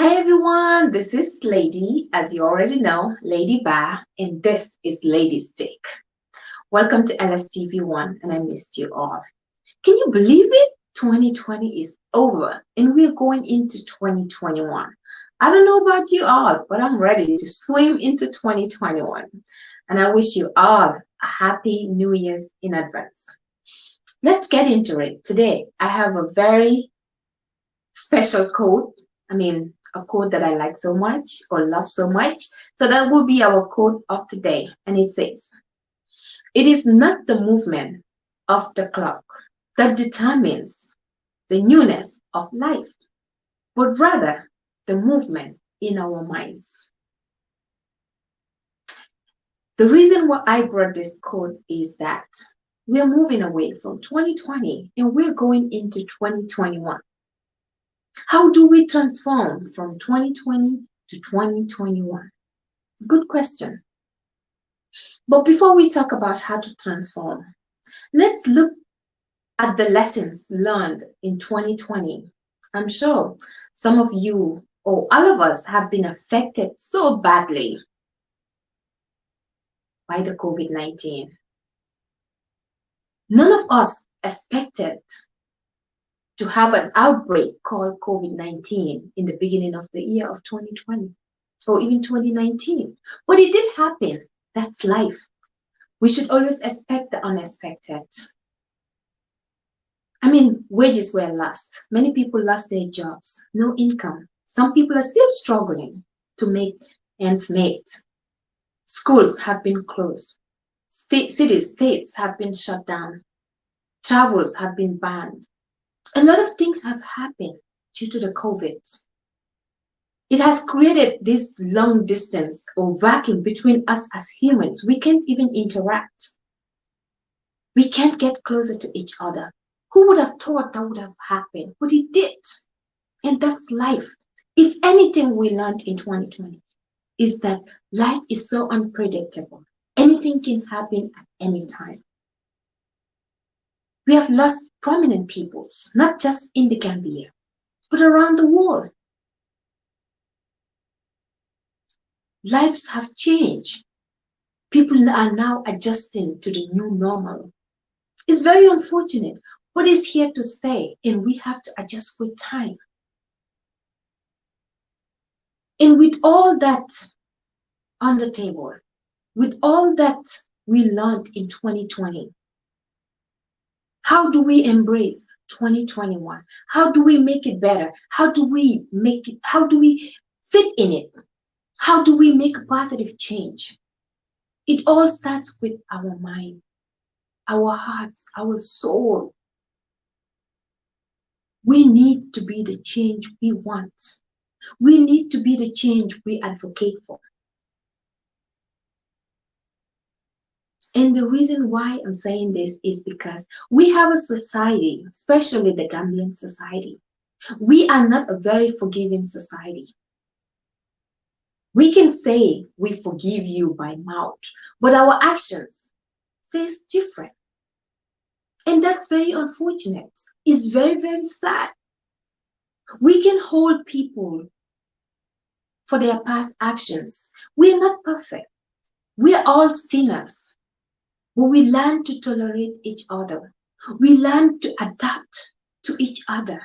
Hi everyone, this is Lady, as you already know, Lady Bar, and this is Lady Stick. Welcome to LSTV1, and I missed you all. Can you believe it? 2020 is over, and we're going into 2021. I don't know about you all, but I'm ready to swim into 2021. And I wish you all a happy New Year's in advance. Let's get into it. Today, I have a very special quote. A quote that I like so much or love so much. So that will be our quote of the day. And it says, "It is not the movement of the clock that determines the newness of life, but rather the movement in our minds." The reason why I brought this quote is that we are moving away from 2020 and we're going into 2021. How do we transform from 2020 to 2021? Good question. But before we talk about how to transform, let's look at the lessons learned in 2020. I'm sure some of you or all of us have been affected so badly by the COVID-19. None of us expected to have an outbreak called COVID-19 in the beginning of the year of 2020 or even 2019. But it did happen. That's life. We should always expect the unexpected. Wages were lost. Many people lost their jobs, no income. Some people are still struggling to make ends meet. Schools have been closed. Cities, states have been shut down. Travels have been banned. A lot of things have happened due to the COVID. It has created this long distance or vacuum between us as humans. We can't even interact. We can't get closer to each other. Who would have thought that would have happened? But it did. And that's life. If anything we learned in 2020 is that life is so unpredictable. Anything can happen at any time. We have lost prominent peoples, not just in the Gambia, but around the world. Lives have changed. People are now adjusting to the new normal. It's very unfortunate, but it's here to stay, and we have to adjust with time. And with all that on the table, with all that we learned in 2020, how do we embrace 2021? How do we make it better? How do we fit in it? How do we make a positive change? It all starts with our mind, our hearts, our soul. We need to be the change we want. We need to be the change we advocate for. And the reason why I'm saying this is because we have a society, especially the Gambian society. We are not a very forgiving society. We can say we forgive you by mouth, but our actions say different. And that's very unfortunate. It's very, very sad. We can hold people for their past actions. We're not perfect. We're all sinners. But we learn to tolerate each other. We learn to adapt to each other.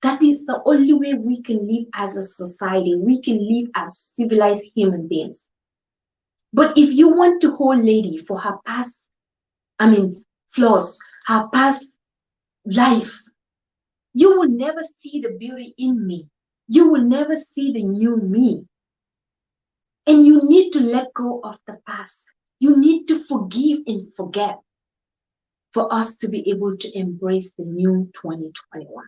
That is the only way we can live as a society. We can live as civilized human beings. But if you want to hold Lady for her past, flaws, her past life, you will never see the beauty in me. You will never see the new me. And you need to let go of the past. You need to forgive and forget for us to be able to embrace the new 2021.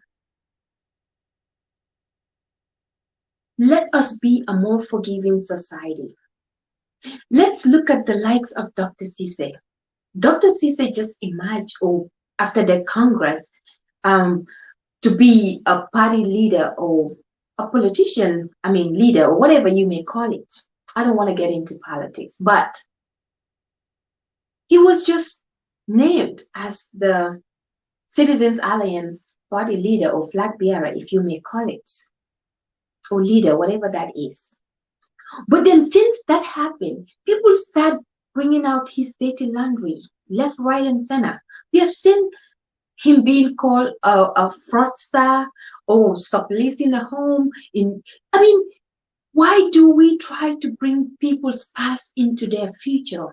Let us be a more forgiving society. Let's look at the likes of Dr. Cisse. Dr. Cisse just emerged after the Congress to be a party leader or a politician, leader or whatever you may call it. I don't want to get into politics, but he was just named as the Citizens Alliance party leader or flag bearer, if you may call it. or leader, whatever that is. But then since that happened, people start bringing out his dirty laundry, left, right, and center. We have seen him being called a fraudster or subleasing a home. I mean, why do we try to bring people's past into their future?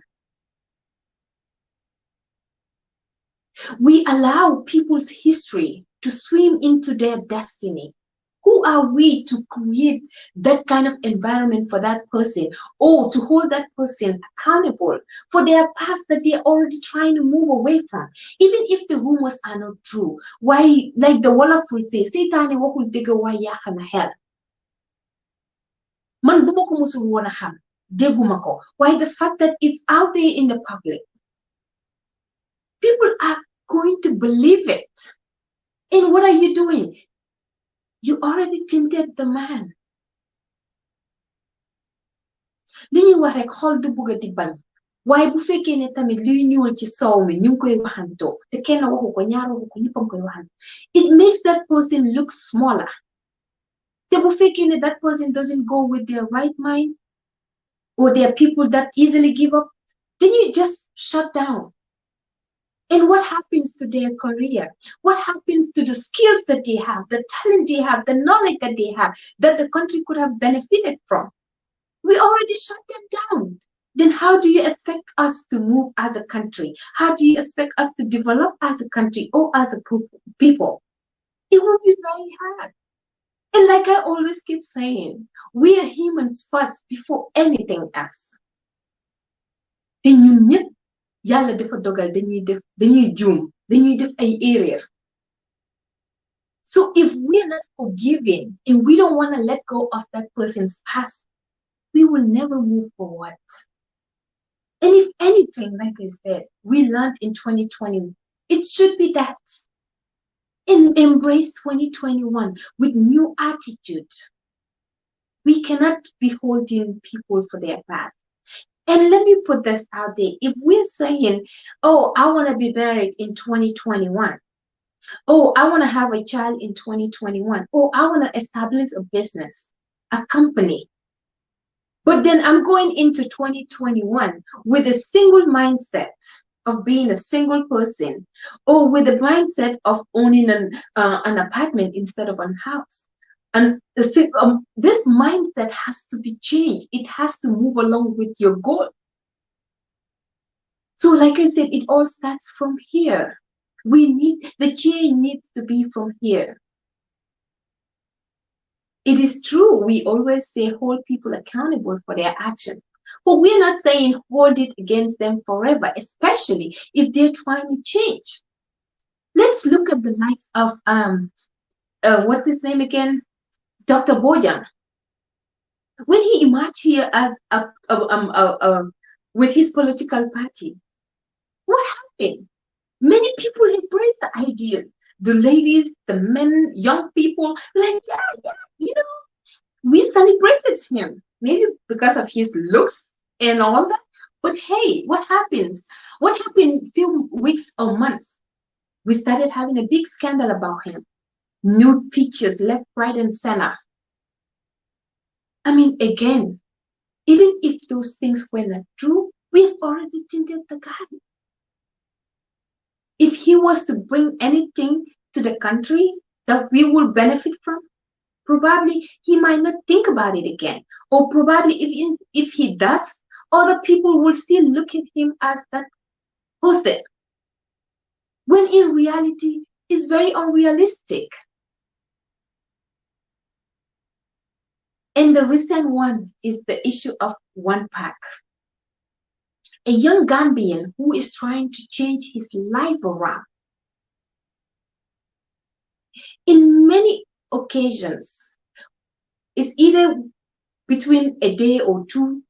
We allow people's history to swim into their destiny. Who are we to create that kind of environment for that person or to hold that person accountable for their past that they're already trying to move away from? Even if the rumors are not true, why, like the Wolof will say, Satan waxul dëgg waaye yàq na xel. Man bu ma ko musul woon a xam, dégguma ko. Why the fact that it's out there in the public, people are going to believe it. And what are you doing? You already tinted the man. Li ñuy wax rek xool du bugg di bañ waaye bu fekkee ne tamit luy ñuul ci soow mi ñu ngi koy waxantoo te kenn waxu ko ñaar waxu ko ñëppam koy waxantoo, it makes that person look smaller. Te bu fekkee ne that person doesn't go with their right mind or they are people that easily give up, then you just shut down. And what happens to their career? What happens to the skills that they have, the talent they have, the knowledge that they have, that the country could have benefited from? We already shut them down. Then how do you expect us to move as a country? How do you expect us to develop as a country or as a people? It will be very hard. And like I always keep saying, we are humans first before anything else. Te ñun ñëpp yàlla dafa dogal dañuy juum dañuy def ay erreur. So if we're not forgiving and we don't want to let go of that person's past, we will never move forward. And if anything, like I said, we learned in 2020, it should be that. And embrace 2021 with new attitude. We cannot be holding people for their past. And let me put this out there. If we're saying, oh, I want to be married in 2021. Oh, I want to have a child in 2021. Oh, I want to establish a business, a company. But then I'm going into 2021 with a single mindset of being a single person, or with the mindset of owning an apartment instead of a house. And this mindset has to be changed. It has to move along with your goal. So like I said, it all starts from here. The change needs to be from here. It is true, we always say hold people accountable for their actions. But we're not saying hold it against them forever, especially if they're trying to change. Let's look at the likes of what's his name again? Dr. Bojang. When he emerged here as with his political party, what happened? Many people embraced the ideas. The ladies, the men, young people, like, yeah, we celebrated him. Maybe because of his looks and all that. But hey, what happens? What happened a few weeks or months? We started having a big scandal about him. Nude pictures left, right, and center. I mean, again, even if those things were not true, we've already tinted the guy. If he was to bring anything to the country that we will benefit from, probably he might not think about it again. Or probably if he does, other people will still look at him as that person. When in reality, it's very unrealistic. And the recent one is the issue of one pack. A young Gambian who is trying to change his life around. In many occasions, it's either between a day or two,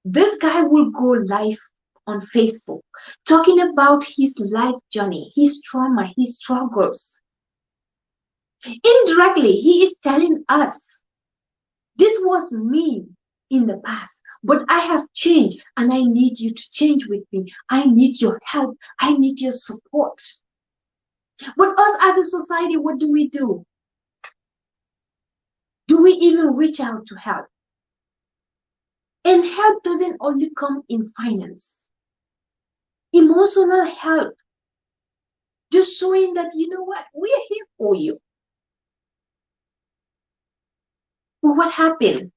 this guy will go live on Facebook talking about his life journey, his trauma, his struggles. Indirectly, he is telling us, this was me in the past, but I have changed and I need you to change with me. I need your help. I need your support. But us as a society, what do? Do we even reach out to help? And help doesn't only come in finance. Emotional help. Just showing that, you know what, we are here for you. Well, what happened?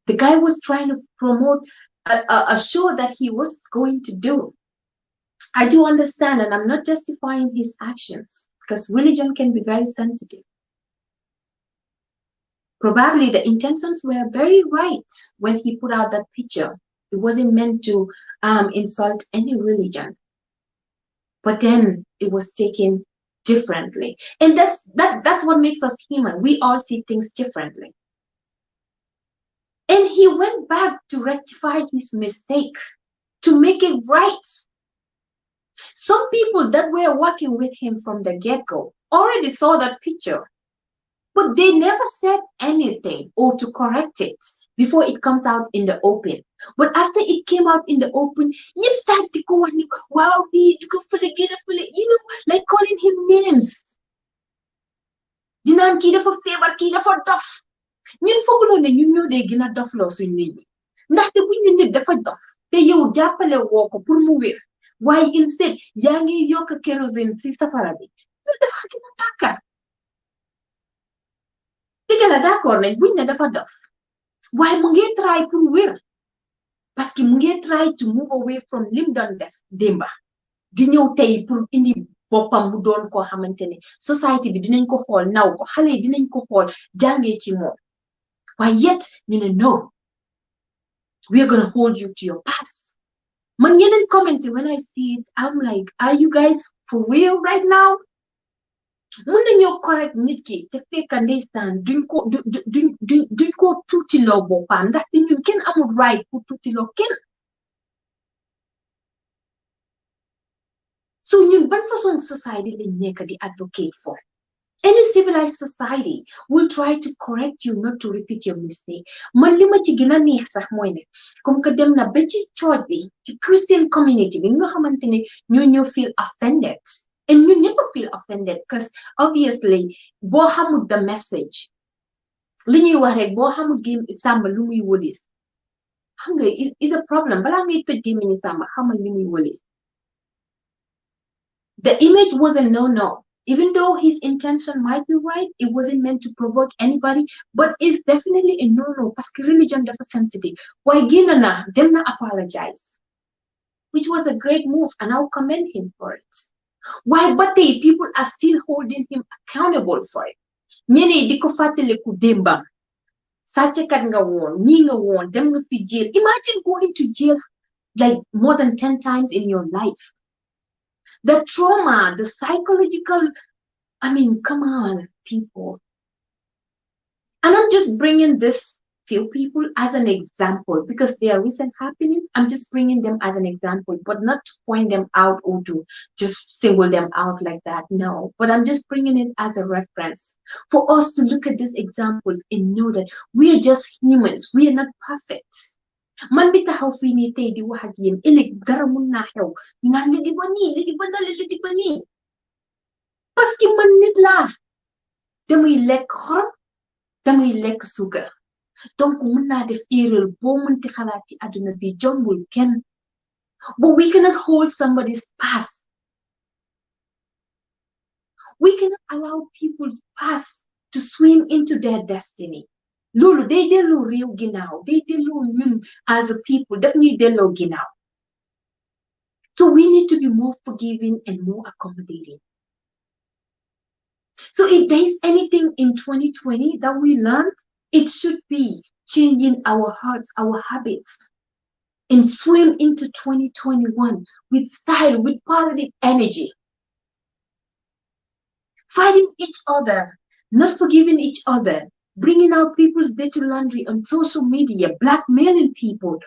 The guy was trying to promote a show that he was going to do. I do understand, and I'm not justifying his actions because religion can be very sensitive. Probably the intentions were very right when he put out that picture. It wasn't meant to insult any religion, but then it was taken differently, and that's what makes us human. We all see things differently, and he went back to rectify his mistake, to make it right. Some people that were working with him from the get-go already saw that picture, but they never said anything or to correct it before it comes out in the open. But after it came out in the open, you start to go and wow, you go for the get for it, like calling him names. Dinaan kii dafa feebar kii dafa dof ñun fooguloo ne ñun ñoo dee gën a dofloo suñ nit ñi ndaxte bu ñu nit dafa dof te yow jàppale woo ko pour mu wér waaye instead yaa ngi yokk kérosène si safara bi dafa gën a tàkka dëgg la d'accord nañ buñ ne dafa dof waaye mu ngi try pour wér parce que mu ngi try to move away from lim doon def démba di ñëw tey pour indi boppam mu doon koo xamante ne society bi dinañ ko xool naw ko xale yi dinañ ko xool jàngee ci moom waaye yet ñu ne no, we're gonna hold you to your past. Man yeneen comments yi when I see it I'm like, are you guys for real right now? Mun nañoo correct nit ki te fekk ndeysaan duñ ko tuutiloo boppam ndaxte ñun kenn amul right pour tuutiloo kenn. So ñun ban façon society lañ nekk di advocate for? Any civilized society will try to correct you not to repeat your mistake. Man li ma ci gën a neex sax mooy ne comme que dem na ba ci church bi ci Christian community bi nga xamante ne ñoo feel offended. And you never feel offended because obviously boo xamul the message li ñuy wax rek boo xamul game sàmba lu muy wëlis xam nga is a problem balaa ngay tëj gémmiñi sàmba xamal li muy wëlis. The image was a no. Even though his intention might be right, it wasn't meant to provoke anybody, but it's definitely a no parce que religion dafa sensitive. Why génn na dem na apologize, which was a great move, and I'll commend him for it. Why but people are still holding him accountable for it. Ñene di ko fàttaliku démba sàcckat nga woon ñii nga woon dem nga fi jail. Imagine going to jail like more than 10 times in your life. The trauma, the psychological, I mean, come on, people. And I'm just bringing this few people as an example because they are recent happenings. I'm just bringing them as an example, but not to point them out or to just single them out like that. No, but I'm just bringing it as a reference for us to look at these examples and know that we are just humans. We are not perfect. Man bi taxaw fii nii tey di wax ak yéen ëllëg dara mun naa xew naan li di ba nii li di ba nale li di ba nii parce que man nit laa damay lekk xorom damay lekk suukar donc mun naa def erreur boo mënti xalaat ci àdduna bi jombul kenn but we cannot hold somebody's past. We cannot allow people's past to swim into their destiny. Loolu day delloo réew ginnaaw day delloo ñun as a people daf ñuy delloo ginnaaw. So we need to be more forgiving and more accommodating. So if there is anything in 2020 that we learned, it should be changing our hearts, our habits, and swim into 2021 with style, with positive energy. Fighting each other, not forgiving each other, bringing out people's dirty laundry on social media, blackmailing people,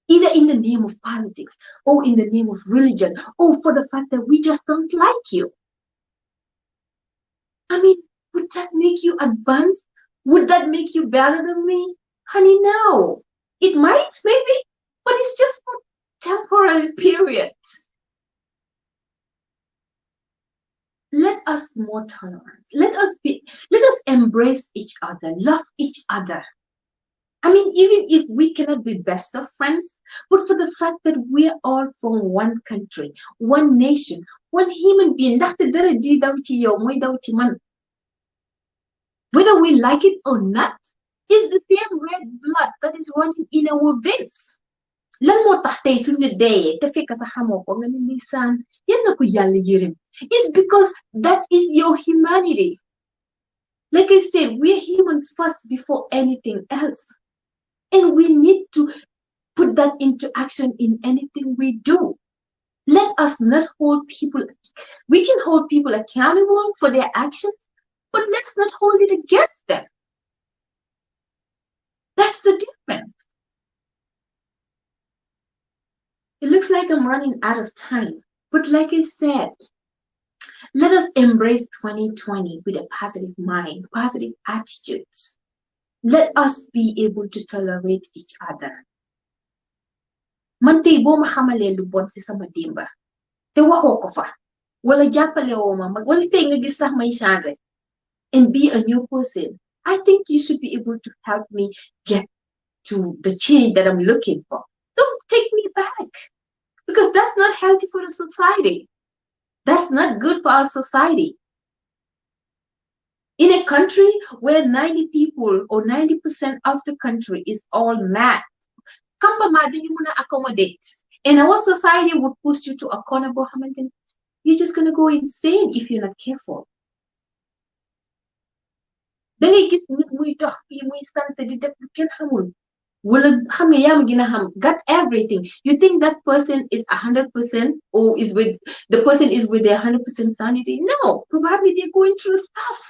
either in the name of politics or in the name of religion, or for the fact that we just don't like you. I mean, would that make you advance? Would that make you better than me? Honey, no. It might, maybe, but it's just for temporary periods. Let us be more tolerant. Let us embrace each other, love each other. I mean, even if we cannot be best of friends, but for the fact that we're all from one country, one nation, one human being, ndaxte dara ji daw ci yow mooy daw ci man. Whether we like it or not, it's the same red blood that is running in our veins. Lan moo tax tey suñu dee te fekk sa xamoo ko nga ne ndeysaan yal na ko yàlla yërëm. It's because that is your humanity. Like I said, we're humans first before anything else. And we need to put that into action in anything we do. Let us not hold people, we can hold people accountable for their actions, but let's not hold it against them. That's the difference. It looks like I'm running out of time, but like I said, let us embrace 2020 with a positive mind, positive attitudes. Let us be able to tolerate each other. Man tey boo ma xamalee lu bon ci sama démba te waxoo ko fa wala jàppale woo ma wala tey nga gis sax may changer and be a new person. I think you should be able to help me get to the change that I'm looking for. Don't take me back, because that's not healthy for the society. That's not good for our society. In a country where 90 people or 90% of the country is all mad, kamba ma dañu mën a accommodate, and our society would push you to a corner boo xamante ni you're just gonna go insane if you're not careful. Dangay gis nit muy dox fii muy sanse di def lu kenn xamul wala xam nga yaa ma gën a xam got everything. You think that person is 100% or is with the person is with their 100% sanity? No, probably they're going through stuff.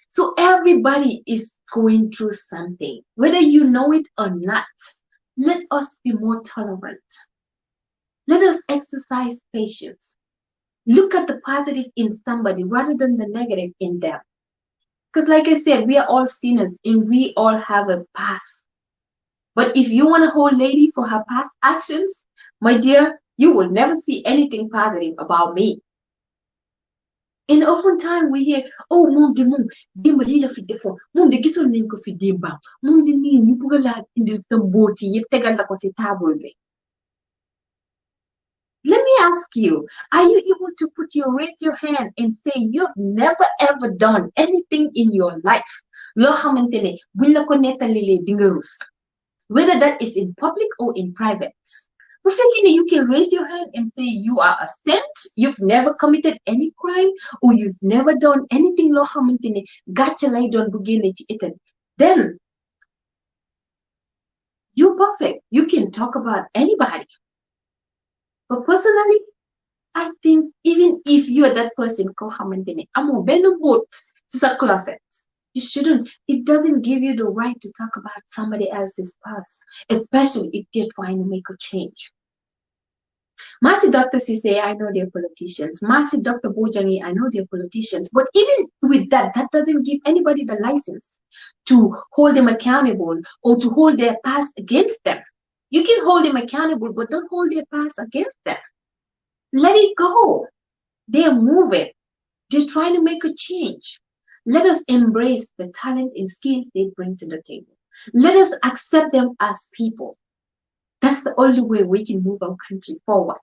So everybody is going through something, whether you know it or not. Let us be more tolerant. Let us exercise patience. Look at the positive in somebody rather than the negative in them. Because like I said, we are all sinners and we all have a past. But if you want a whole lady for her past actions, my dear, you will never see anything positive about me. And oftentimes we hear, oh, moom démba lii la fi defoon, moom de gisoon nañ ko fi démba, moom de nii ñu bëgg laa indil sa mbooti yëpp tegal la ko si table bi. Let me ask you, are you able to raise your hand and say you've never ever done anything in your life? Loo xamante ne buñ la ko nettalilee di nga rus. Whether that is in public or in private. You can raise your hand and say you are a saint, you've never committed any crime, or you've never done anything loo xamante ne gàcce lay doon bu génne ci état. Then you're perfect. You can talk about anybody. But personally, I think even if you're that person koo xamante ne amoo benn mbóot ci sa closet, you shouldn't. It doesn't give you the right to talk about somebody else's past, especially if they're trying to make a change. Masi Dr. Sise, I know they're politicians. Masi Dr. Bojangi, I know they're politicians. But even with that, that doesn't give anybody the license to hold them accountable or to hold their past against them. You can hold them accountable, but don't hold their past against them. Let it go. They're moving. They're trying to make a change. Let us embrace the talent and skills they bring to the table. Let us accept them as people. That's the only way we can move our country forward.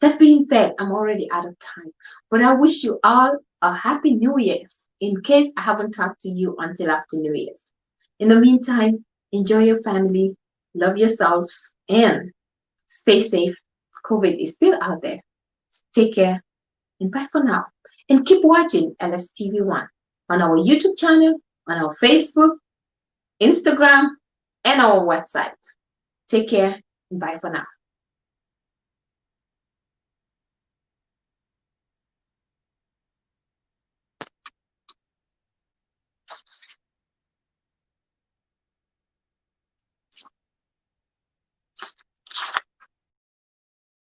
That being said, I'm already out of time, but I wish you all a happy New Year's in case I haven't talked to you until after New Year's. In the meantime, enjoy your family, love yourselves, and stay safe. COVID is still out there. Take care, and bye for now. And keep watching LSTV1 on our YouTube channel, on our Facebook, Instagram, and our website. Take care, and bye for now.